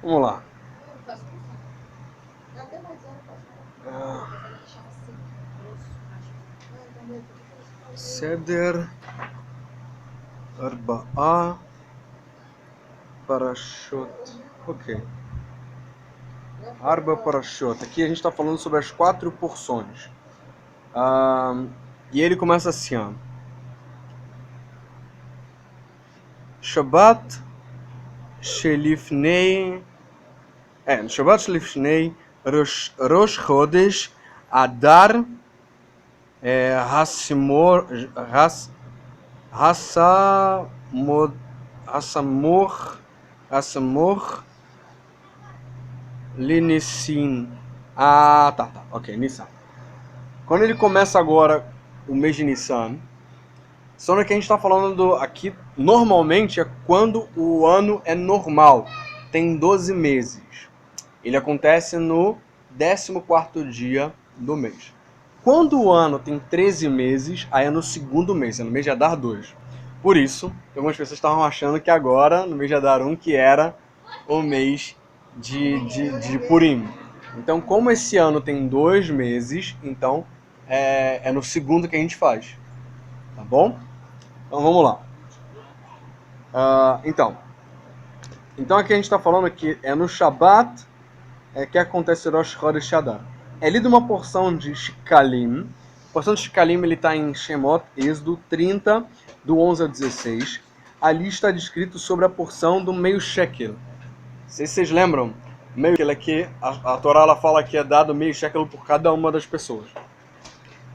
Vamos lá. Seder Arba'a Parashot. Ok. Arba Parashot. Aqui a gente está falando sobre as 4 porções. E ele começa assim, ó. Shabbat Shelifnei. Shabbat Shelifnei Rosh Chodesh Adar Hassimor. Hassamor Linissin. Tá. Ok, Nissan. Quando ele começa agora o mês de Nissan, só que a gente está falando aqui, normalmente é quando o ano é normal, tem 12 meses. Ele acontece no 14º dia do mês. Quando o ano tem 13 meses, aí é no segundo mês, é no mês de Adar 2. Por isso, algumas pessoas estavam achando que agora, no mês de Adar 1, que era o mês de Purim. Então, como esse ano tem 2 meses, então é no segundo que a gente faz. Tá bom? Então vamos lá. Então aqui a gente está falando que é no Shabat que acontece o Rosh Chodesh Adar. É lido uma porção de Shikalim. A porção de Shikalim está em Shemot, Êxodo 30, do 11 ao 16. Ali está descrito sobre a porção do meio shekel. Não sei se vocês lembram, meio shekel aqui, a Torá ela fala que é dado meio shekel por cada uma das pessoas.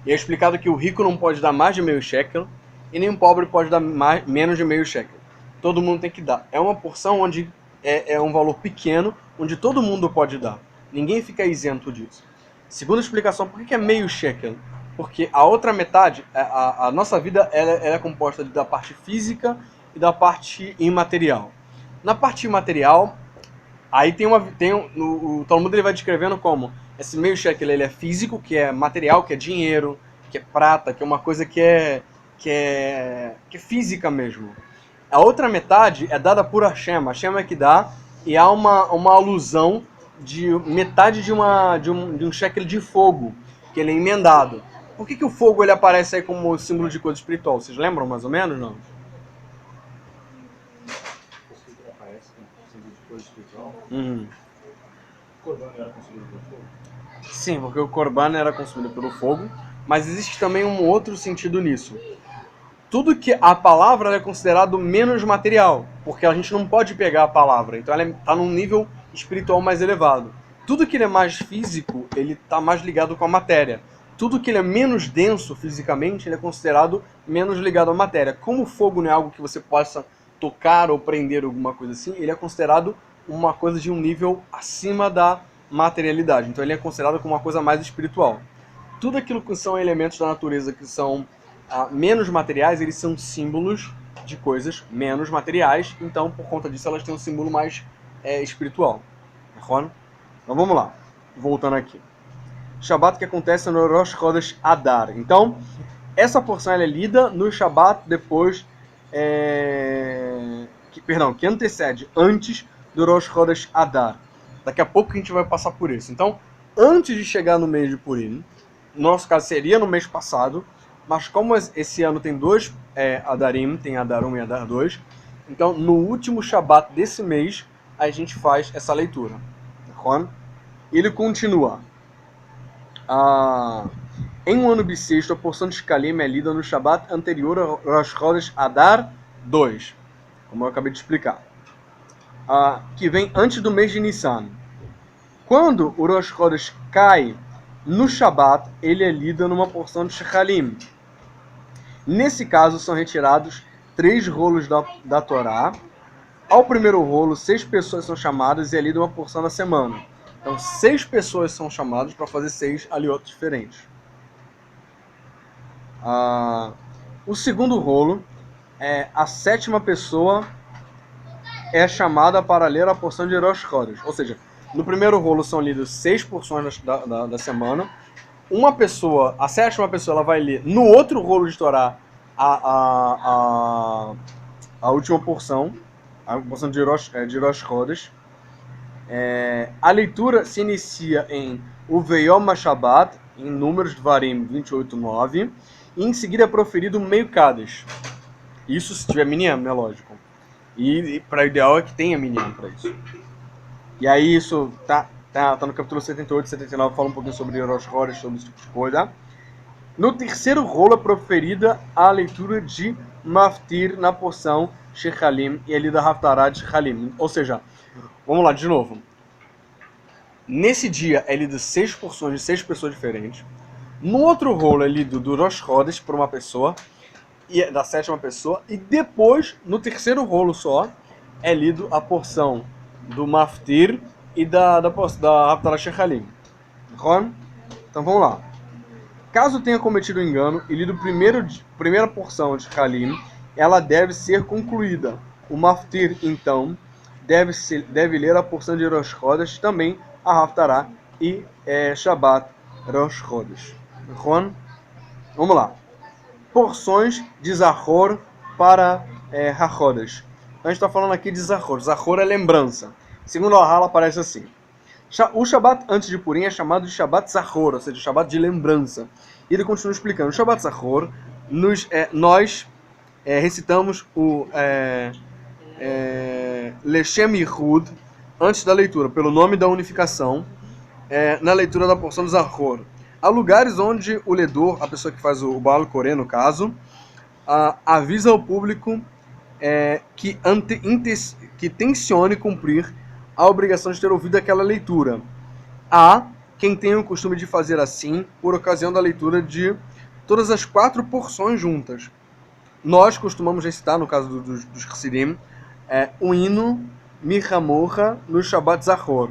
E é explicado que o rico não pode dar mais de meio shekel e nem o pobre pode dar menos de meio shekel. Todo mundo tem que dar. É uma porção onde é um valor pequeno, onde todo mundo pode dar. Ninguém fica isento disso. Segunda explicação, por que é meio shekel? Porque a outra metade, a nossa vida, ela é composta da parte física e da parte imaterial. Na parte imaterial, aí o Talmud ele vai descrevendo como esse meio shekel ele é físico, que é material, que é dinheiro, que é prata, que é uma coisa que é física mesmo. A outra metade é dada por Hashem. Hashem é que dá, e há uma alusão de metade de um shekel de fogo, que ele é emendado. Por que o fogo ele aparece aí como símbolo de coisa espiritual? Vocês lembram mais ou menos, não? Aparece como símbolo de coisa espiritual? Uhum. O Corban era consumido pelo fogo? Sim, porque o Corban era consumido pelo fogo, mas existe também um outro sentido nisso. Tudo que a palavra é considerado menos material, porque a gente não pode pegar a palavra, então ela está num nível espiritual mais elevado. Tudo que ele é mais físico, ele está mais ligado com a matéria. Tudo que ele é menos denso fisicamente, ele é considerado menos ligado à matéria. Como o fogo não é algo que você possa tocar ou prender alguma coisa assim, ele é considerado uma coisa de um nível acima da materialidade. Então ele é considerado como uma coisa mais espiritual. Tudo aquilo que são elementos da natureza que são menos materiais, eles são símbolos de coisas menos materiais, então por conta disso elas têm um símbolo mais espiritual. Então vamos lá, voltando aqui. Shabat que acontece no Rosh Chodesh Adar. Então, essa porção ela é lida no Shabat depois, que antecede, antes do Rosh Chodesh Adar. Daqui a pouco a gente vai passar por isso. Então, antes de chegar no mês de Purim, no nosso caso seria no mês passado, mas como esse ano tem 2 Adarim, tem Adar 1 e Adar 2, então no último Shabat desse mês a gente faz essa leitura. Ele continua. Em um ano bissexto, a porção de Shkalim é lida no Shabat anterior ao Rosh Chodesh Adar 2, como eu acabei de explicar, que vem antes do mês de Nissan. Quando o Rosh Chodesh cai no Shabat, ele é lido numa porção de Shekalim. Nesse caso, são retirados 3 rolos da Torá. Ao primeiro rolo, 6 pessoas são chamadas e é lida uma porção da semana. Então, 6 pessoas são chamadas para fazer 6 aliotos diferentes. O segundo rolo, a 7ª pessoa é chamada para ler a porção de Rosh Chodesh. Ou seja, no primeiro rolo são lidas 6 porções da semana. Uma pessoa, a 7ª pessoa, ela vai ler no outro rolo de Torá a última porção, a porção de Rosh Chodesh. A leitura se inicia em Uveyom HaShabbat, em Números Dvarim 28:9, e em seguida é proferido meio Kadesh. Isso se tiver minyan, né, lógico. E para o ideal é que tenha minyan para isso. E aí isso tá no capítulo 78 e 79, fala um pouquinho sobre Rosh Chodesh, sobre esse tipo de coisa. No terceiro rolo é proferida a leitura de Maftir na porção Shechalim e ali da Haftarah de Shechalim. Ou seja, vamos lá de novo. Nesse dia é lido 6 porções de 6 pessoas diferentes. No outro rolo é lido do Rosh Chodesh por uma pessoa, e da 7ª pessoa. E depois, no terceiro rolo só, é lido a porção do Maftir e da Haftarah Shechalim. Então vamos lá. Caso tenha cometido engano e lido primeira porção de Halim, ela deve ser concluída. O Maftir, então, deve ler a porção de Rosh Chodesh, também a Haftarah e Shabbat Rosh Chodesh. Vamos lá. Porções de Zachor para HaChodesh. Então a gente está falando aqui de Zachor. Zachor é lembrança. Segundo a Hala, aparece assim. O Shabbat antes de Purim é chamado de Shabbat Zachor, ou seja, Shabbat de lembrança. E ele continua explicando. O Shabbat Zachor, nós recitamos o Leshem Yichud antes da leitura, pelo nome da unificação, na leitura da porção do Zachor. Há lugares onde o ledor, a pessoa que faz o Baal Koré, no caso, avisa ao público que tencione cumprir a obrigação de ter ouvido aquela leitura. Há quem tem o costume de fazer assim por ocasião da leitura de todas as 4 porções juntas. Nós costumamos recitar, no caso dos Chassidim, o hino Mihamorra no Shabbat Zachor.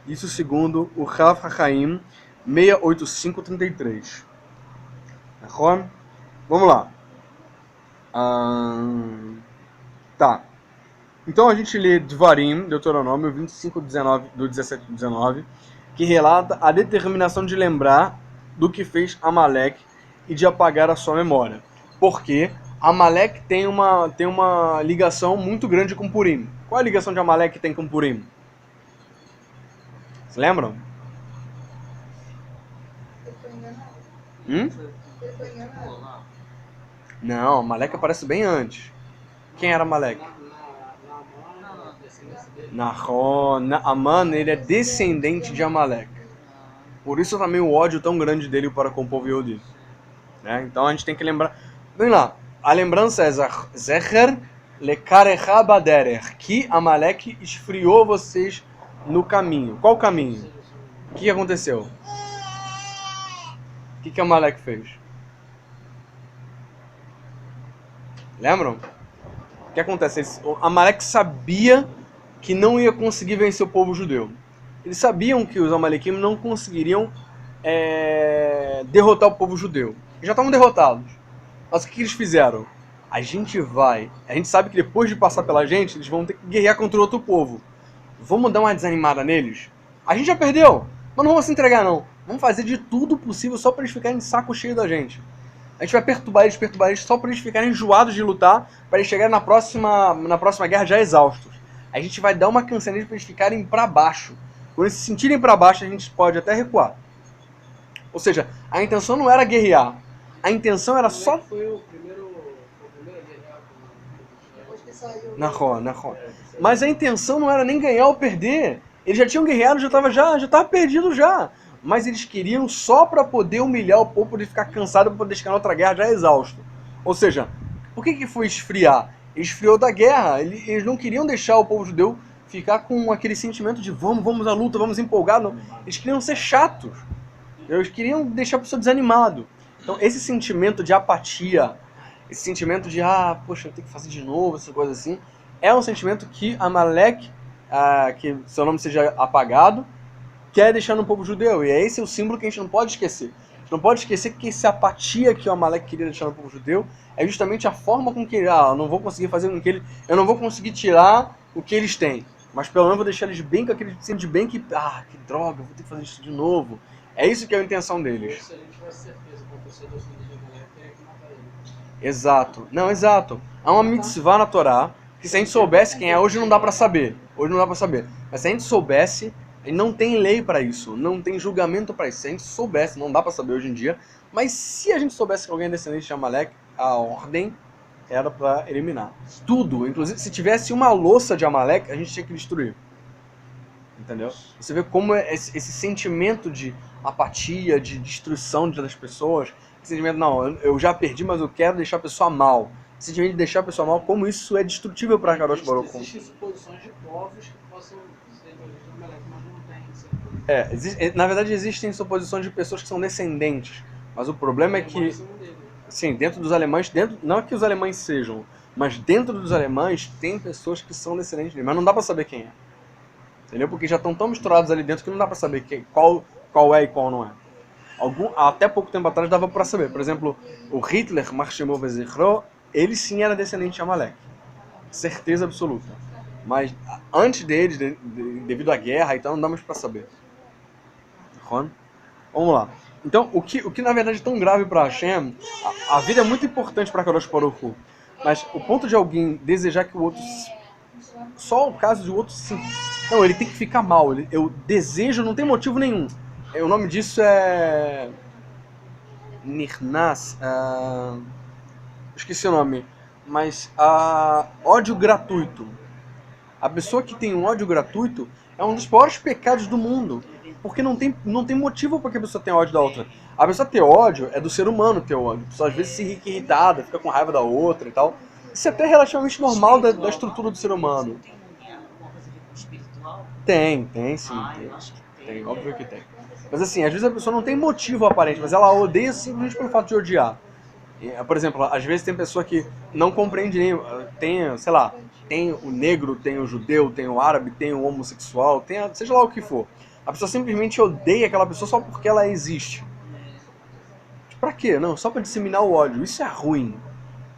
Isso segundo o Rav HaChaim 68533. Vamos lá. Tá. Então a gente lê Dvarim, Deuteronômio 25, 19, do 17 e 19, que relata a determinação de lembrar do que fez Amalek e de apagar a sua memória. Porque Amalek tem uma ligação muito grande com Purim. Qual é a ligação de Amalek que tem com Purim? Vocês lembram? Não, Amalek aparece bem antes. Quem era Amalek? Naaman, ele é descendente de Amalek. Por isso também o ódio tão grande dele para com o povo Yehudi. Então a gente tem que lembrar. Vem lá, a lembrança é Zecher lekarecha baderer, que Amalek esfriou vocês no caminho. Qual caminho? O que aconteceu? O que Amalek fez? Lembram? O que acontece? Amalek sabia que não ia conseguir vencer o povo judeu. Eles sabiam que os Amalequim não conseguiriam derrotar o povo judeu. Eles já estavam derrotados. Mas o que eles fizeram? A gente sabe que depois de passar pela gente, eles vão ter que guerrear contra outro povo. Vamos dar uma desanimada neles? A gente já perdeu, mas não vamos se entregar não. Vamos fazer de tudo possível só para eles ficarem de saco cheio da gente. A gente vai perturbar eles só para eles ficarem enjoados de lutar, para eles chegarem na próxima guerra já exaustos. A gente vai dar uma canseira para eles ficarem para baixo. Quando eles se sentirem para baixo, a gente pode até recuar. Ou seja, a intenção não era guerrear. A intenção era só... Foi o primeiro guerrear depois que saiu. Na roda. Mas a intenção não era nem ganhar ou perder. Eles já tinham guerreado, já estava perdido já. Mas eles queriam só para poder humilhar o povo, poder ficar cansado, para poder chegar na outra guerra já exausto. Ou seja, por que foi esfriar? Esfriou da guerra. Eles não queriam deixar o povo judeu ficar com aquele sentimento de vamos à luta, vamos empolgar. Não. Eles queriam ser chatos. Eles queriam deixar a pessoa desanimado. Então esse sentimento de apatia, esse sentimento de poxa, eu tenho que fazer de novo, essa coisa assim, é um sentimento que Amalek, que seu nome seja apagado, quer deixar no povo judeu. E esse é o símbolo que a gente não pode esquecer. A gente não pode esquecer que essa apatia que o Amalek queria deixar no povo judeu é justamente a forma com que eu não vou conseguir fazer com que ele, eu não vou conseguir tirar o que eles têm, mas pelo menos vou deixar eles bem com aquele sentimento de bem que droga, eu vou ter que fazer isso de novo. É isso que é a intenção deles. Se a gente tivesse certeza que o torcedor de Amalek teria que matar ele. Exato. Não, exato. Há uma mitzvah na Torá Que se a gente soubesse quem é hoje não dá pra saber. Hoje não dá pra saber. Mas se a gente soubesse, não tem lei pra isso, não tem julgamento pra isso. Se a gente soubesse, não dá pra saber hoje em dia. Mas se a gente soubesse que alguém é descendente de Amalek, a ordem era pra eliminar. Tudo, inclusive se tivesse uma louça de Amalek, a gente tinha que destruir. Entendeu? Você vê como esse sentimento de apatia, de destruição das pessoas, esse sentimento, não, eu já perdi, mas eu quero deixar a pessoa mal. Esse sentimento de deixar a pessoa mal, como isso é destrutível para Kadosh Baruch Hu. Existem suposições de povos que possam ser de origem Amalek, mas não tem. Na verdade existem suposições de pessoas que são descendentes, mas o problema é que, sim, dentro dos alemães, não é que os alemães sejam, mas dentro dos alemães tem pessoas que são descendentes deles, mas não dá para saber quem é. Entendeu? Porque já estão tão misturados ali dentro que não dá pra saber qual é e qual não é. Até pouco tempo atrás dava pra saber. Por exemplo, o Hitler, Marshemov Zichro, ele sim era descendente de Amalek. Certeza absoluta. Mas antes deles, devido à guerra, então não dá mais pra saber. Vamos lá. Então, o que na verdade é tão grave pra Hashem, a vida é muito importante pra Kadosh Baruch Hu, mas o ponto de alguém desejar que o outro... Só o caso de o outro sim. Não, ele tem que ficar mal. Eu desejo, não tem motivo nenhum. O nome disso é... Nirnas. Esqueci o nome. Mas ódio gratuito. A pessoa que tem um ódio gratuito é um dos piores pecados do mundo. Porque não tem motivo para que a pessoa tenha ódio da outra. A pessoa ter ódio é do ser humano ter ódio. A pessoa às vezes se fica irritada, fica com raiva da outra e tal. Isso é até relativamente normal da estrutura do ser humano. Tem sim. Tem, óbvio que tem. Mas assim, às vezes a pessoa não tem motivo aparente, mas ela odeia simplesmente pelo fato de odiar. Por exemplo, às vezes tem pessoa que não compreende nem... Tem, sei lá, tem o negro, tem o judeu, tem o árabe, tem o homossexual, seja lá o que for. A pessoa simplesmente odeia aquela pessoa só porque ela existe. Pra quê? Não, só pra disseminar o ódio. Isso é ruim,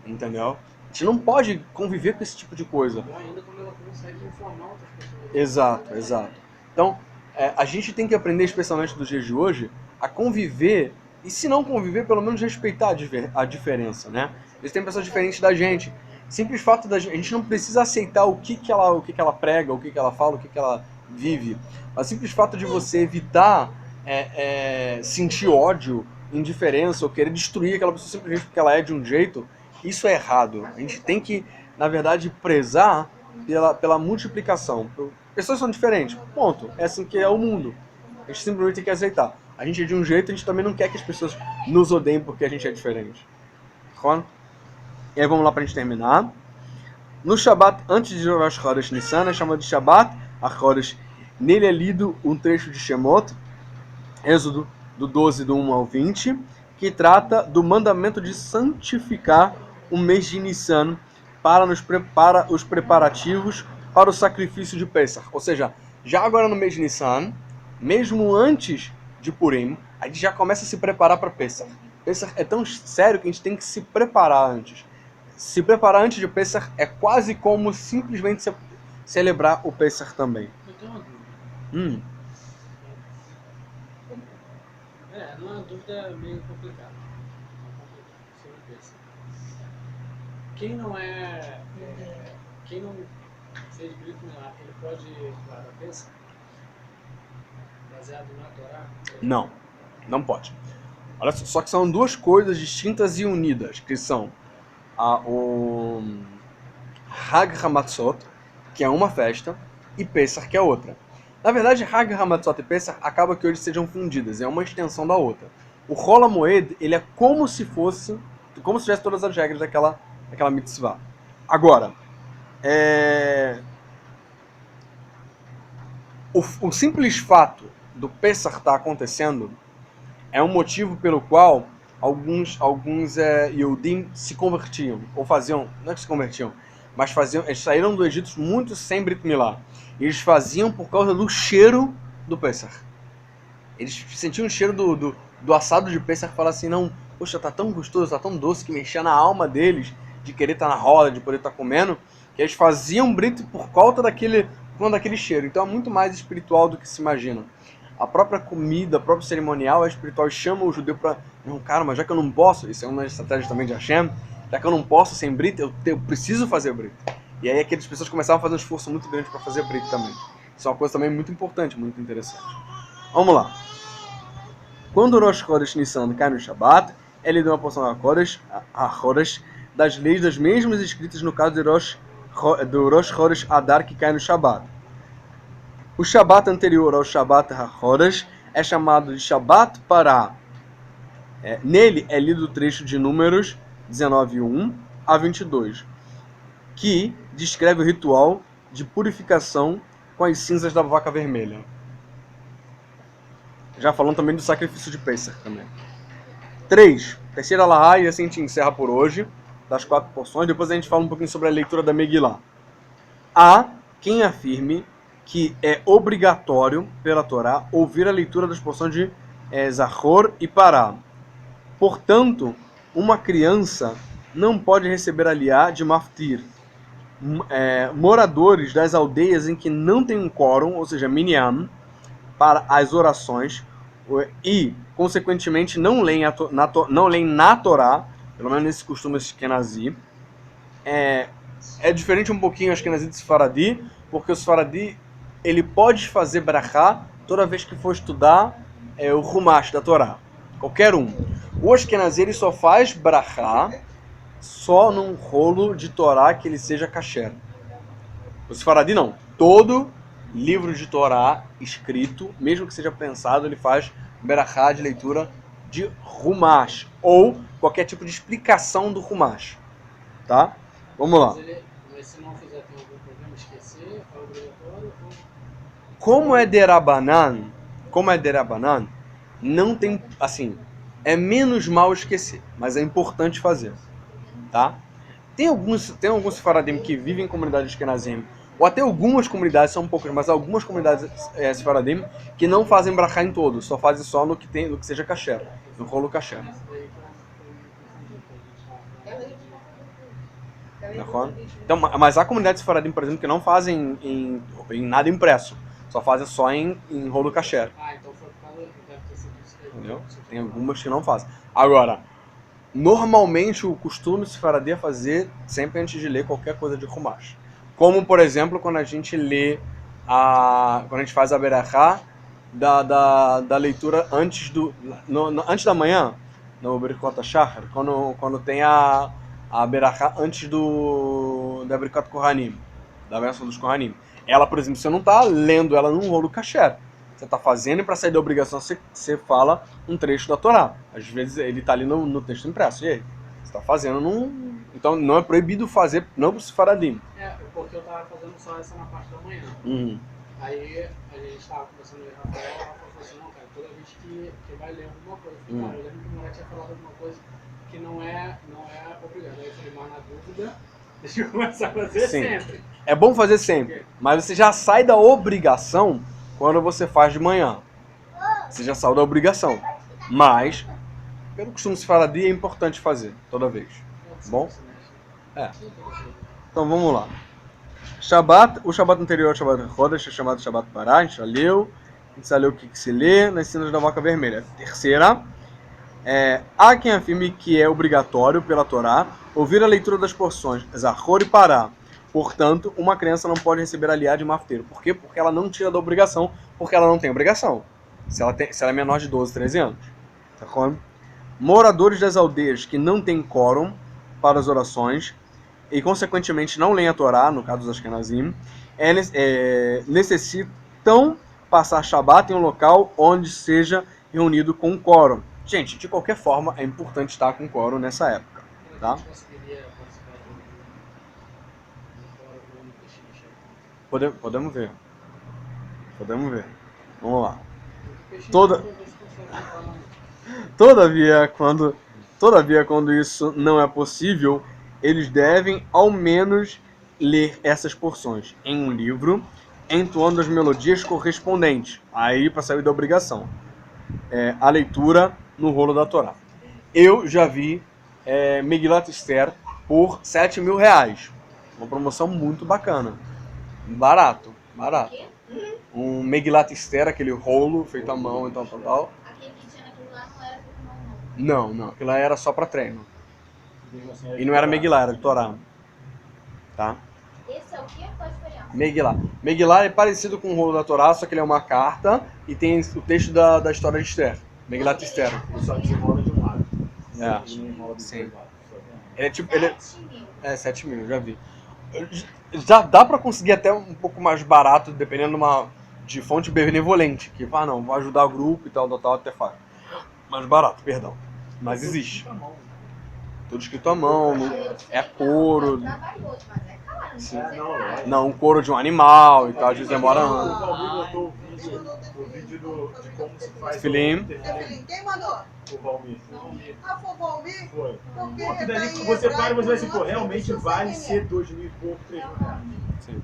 entendeu? A gente não pode conviver com esse tipo de coisa. Ainda quando ela consegue informar outras pessoas. Exato. Então, a gente tem que aprender, especialmente dos dias de hoje, a conviver, e se não conviver, pelo menos respeitar a diferença, né? Eles têm pessoas diferentes da gente. Simples fato da gente não precisa aceitar o que ela prega, o que ela fala, o que ela vive. Mas simples fato de você evitar sentir ódio, indiferença, ou querer destruir aquela pessoa simplesmente porque ela é de um jeito, isso é errado. A gente tem que, na verdade, prezar pela multiplicação. Pessoas são diferentes, ponto. É assim que é o mundo. A gente simplesmente tem que aceitar. A gente é de um jeito, a gente também não quer que as pessoas nos odeiem porque a gente é diferente. E aí vamos lá pra gente terminar. No Shabat, antes de Rosh Chodesh Nissan, é chamado de Shabat HaChodesh. Nele é lido um trecho de Shemot, Êxodo do 12, do 1 ao 20, que trata do mandamento de santificar o mês de Nissan para os preparativos para o sacrifício de Pesach. Ou seja, já agora no mês de Nissan, mesmo antes de Purim, a gente já começa a se preparar para Pesach. Pesach é tão sério que a gente tem que se preparar antes. Se preparar antes de Pesach é quase como simplesmente celebrar o Pesach também. Eu tenho uma dúvida. Não é uma dúvida meio complicada. Sobre Pesach. Quem não quem não fez Brit Milá, ele pode declarar Pesach? Baseado na Torá? Não pode. Olha só que são duas coisas distintas e unidas, que são o Hag HaMatzot, que é uma festa, e Pesach, que é outra. Na verdade, Hag HaMatzot e Pesach acaba que hoje sejam fundidas, é uma extensão da outra. O Hol HaMoed, ele é como se tivesse todas as regras daquela mitzvah. Agora, o simples fato do Pesach estar acontecendo é um motivo pelo qual alguns Yehudim se convertiam, ou faziam, não é que se convertiam, mas eles saíram do Egito muito sem Brit Milá. Eles faziam por causa do cheiro do Pesach. Eles sentiam o cheiro do assado de Pesach e falavam assim, não, poxa, tá tão gostoso, tá tão doce, que mexia na alma deles, de querer estar na roda, de poder estar comendo, que eles faziam Brit por conta daquele cheiro. Então é muito mais espiritual do que se imagina. A própria comida, o próprio cerimonial é espiritual e chama o judeu para... Não, cara, mas já que eu não posso, isso é uma estratégia também de Hashem, já que eu não posso sem Brit, eu preciso fazer Brit. E aí aquelas pessoas começavam a fazer um esforço muito grande para fazer brit também. Isso é uma coisa também muito importante, muito interessante. Vamos lá. Quando o Rosh Chodesh Nissan cai no Shabbat, ele deu uma porção a Chodesh das leis das mesmas escritas no caso do Rosh Chodesh Adar que cai no Shabbat. O Shabbat anterior ao Shabbat HaChodesh é chamado de Shabbat Pará. Nele é lido o trecho de Números 19:1 a 22, que descreve o ritual de purificação com as cinzas da vaca vermelha. Já falando também do sacrifício de Pesach também. 3. Terceira Lahá, e assim a gente encerra por hoje, das 4 porções. Depois a gente fala um pouquinho sobre a leitura da Megillah. Há quem afirme que é obrigatório, pela Torá, ouvir a leitura das porções de Zachor e Pará. Portanto, uma criança não pode receber aliá de Maftir. Moradores das aldeias em que não tem um quórum, ou seja, minyan, para as orações, e, consequentemente, não leem na Torá, pelo menos nesse costume Ashkenazi. É diferente um pouquinho Ashkenazi de Sfaradi, porque o Sfaradi ele pode fazer brachá toda vez que for estudar o Humash da Torá. Qualquer um. O Ashkenazi ele só faz brachá só num rolo de Torá que ele seja kasher. O Sfaradi não. Todo livro de Torá escrito, mesmo que seja pensado, ele faz brachá de leitura de Humash, ou qualquer tipo de explicação do Humash. Tá? Vamos lá. Mas se não fizer, tem algum problema? Esquecer? É obrigatório? Como é Derabanan, não tem, assim, é menos mal esquecer, mas é importante fazer, tá? Tem alguns Sefaradim que vivem em comunidades Ashkenazim, ou até algumas comunidades, são poucas, mas algumas comunidades Sefaradim que não fazem brachá em todos, só fazem só no que seja kasher, no rolo kasher. Então, mas há comunidades Sefaradim, por exemplo, que não fazem em nada impresso, só fazem só em rolo kasher. Então foi por causa deve ter sido isso aí. Entendeu? Tem algumas que não fazem. Agora, normalmente o costume Sefaradim é fazer sempre antes de ler qualquer coisa de Humash. Como, por exemplo, quando a gente lê quando a gente faz a berachá da leitura antes antes da manhã, no Berikot HaShachar, quando tem a berachá antes da Berikot Kohanim, da bênção dos Kohanim. Ela, por exemplo, você não está lendo ela num rolo kasher. Você está fazendo e para sair da obrigação você fala um trecho da Torá. Às vezes ele está ali no texto impresso. E aí? Você está fazendo num... Então não é proibido fazer, não para o Sefaradim. Porque eu estava fazendo só essa na parte da manhã. Aí a gente estava conversando com o Rafael, ela falou assim, não, cara, toda vez que vai ler alguma coisa. Eu falei, cara, eu lembro que o moleque tinha falado alguma coisa que não é obrigado. Aí eu falei, mas na dúvida, deixa eu começar a fazer sempre. É bom fazer sempre, mas você já sai da obrigação quando você faz de manhã. Você já saiu da obrigação. Mas, pelo costume Sefaradim, é importante fazer, toda vez. Bom? Então vamos lá. O Shabbat anterior ao Shabbat HaChodesh é chamado Shabbat Pará, a gente já leu. A gente já leu o que se lê nas cinzas da vaca vermelha. Terceira, há quem afirme que é obrigatório pela Torá ouvir a leitura das porções Zachor e Pará. Portanto, uma criança não pode receber aliá de mafteiro. Por quê? Porque ela não tira da obrigação, porque ela não tem obrigação. Se ela é menor de 12, 13 anos. Tá bom? Moradores das aldeias que não têm quórum para as orações e, consequentemente, não leem a Torá, no caso dos Ashkenazim, necessitam passar Shabbat em um local onde seja reunido com quórum. Gente, de qualquer forma, é importante estar com quórum nessa época. Tá? Podemos ver. Vamos lá. Todavia, quando isso não é possível, eles devem ao menos ler essas porções em um livro, entoando as melodias correspondentes, aí para sair da obrigação. A leitura no rolo da Torá. Eu já vi Megillat Esther por R$7.000. Uma promoção muito bacana. Barato. Um Megillat Esther, aquele rolo feito à mão e tal. Aquele que tinha naquilo lá não era feito à mão, Não. Aquilo lá era só para treino. E não era Megillah, era de Torá. Tá? Esse é o quê? Qual a diferença? Megillah. Megillah é parecido com o rolo da Torá, só que ele é uma carta e tem o texto da história de Esther. Megillat Esther. Ele só desenrola de um lado. É. Ele não enrola dos Sim. dois lados. Só que- Ele é tipo. Ele 7.000. é 7 mil, já vi. Já dá pra conseguir até um pouco mais barato, dependendo de fonte benevolente, que não, vou ajudar o grupo e tal, até faz. Mais barato, perdão. Mas existe. Tá bom. Tudo escrito à mão, é couro. É trabalhoso, mas é caro. Sim. Não é Não, caro. Não, um couro de um animal e tal, às vezes demora O anos. Valmir botou o vídeo de como se faz Filim. o tefilim. Quem mandou? O Valmir. Ah, foi o Valmir? Foi. Porque Pô, que tá dali em que você hebraico, para e você vai assim, não pô, sei realmente se vale você ser 2.000 e pouco, 3.000 reais. Sim.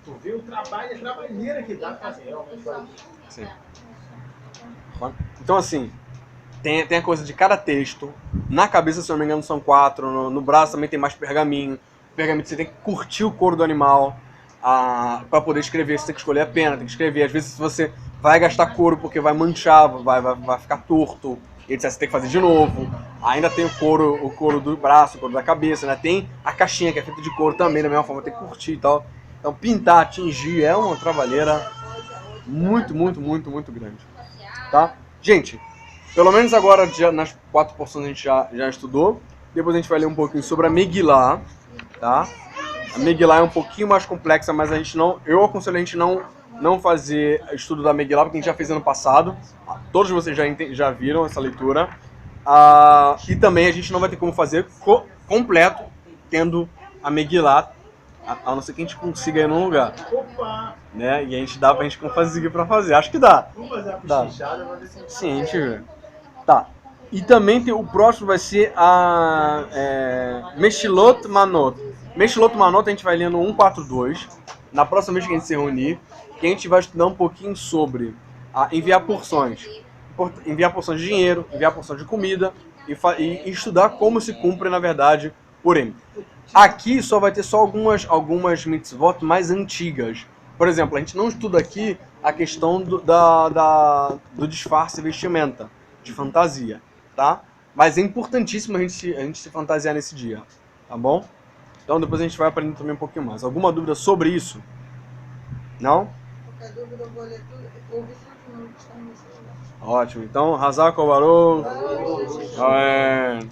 Tu vê o trabalho, a trabalheira que dá pra fazer, realmente vale. Sim. Então assim, tem a coisa de cada texto. Na cabeça, se eu não me engano, são 4. No braço também tem mais pergaminho. Pergaminho você tem que curtir o couro do animal. Para poder escrever, você tem que escolher a pena, tem que escrever. Às vezes você vai gastar couro porque vai manchar, vai ficar torto, etc. Você tem que fazer de novo. Ainda tem o couro do braço, o couro da cabeça, né? Tem a caixinha que é feita de couro também, da mesma forma, tem que curtir e tal. Então pintar, tingir é uma trabalheira muito, muito, muito, muito grande. Tá? Gente, pelo menos agora nas 4 porções a gente já estudou. Depois a gente vai ler um pouquinho sobre a Megillah, tá? A Megillah é um pouquinho mais complexa, mas eu aconselho a gente não fazer estudo da Megillah, porque a gente já fez ano passado. Todos vocês já viram essa leitura. E também a gente não vai ter como fazer completo tendo a Megillah, a não ser que a gente consiga ir num lugar. Opa! Né? E a gente dá pra gente conseguir pra fazer. Acho que dá. Vamos fazer uma Dá. pichinchada, vamos ver se Sim, a gente vê. Tá. E também o próximo vai ser a Meshilot Manot. Meshilot Manot a gente vai lendo 142. Na próxima vez que a gente se reunir, que a gente vai estudar um pouquinho sobre enviar porções. Enviar porções de dinheiro, enviar porções de comida e estudar como se cumpre, na verdade, Purim. Aqui só vai ter algumas mitzvot mais antigas. Por exemplo, a gente não estuda aqui a questão do disfarce e vestimenta, de fantasia, tá? Mas é importantíssimo a gente se fantasiar nesse dia, tá bom? Então depois a gente vai aprender também um pouquinho mais. Alguma dúvida sobre isso? Não? Qualquer dúvida eu vou ler tudo. Ouvi tudo no que está no meu celular. Ótimo. Então, Hazak Obaru. Valeu, gente. Amém.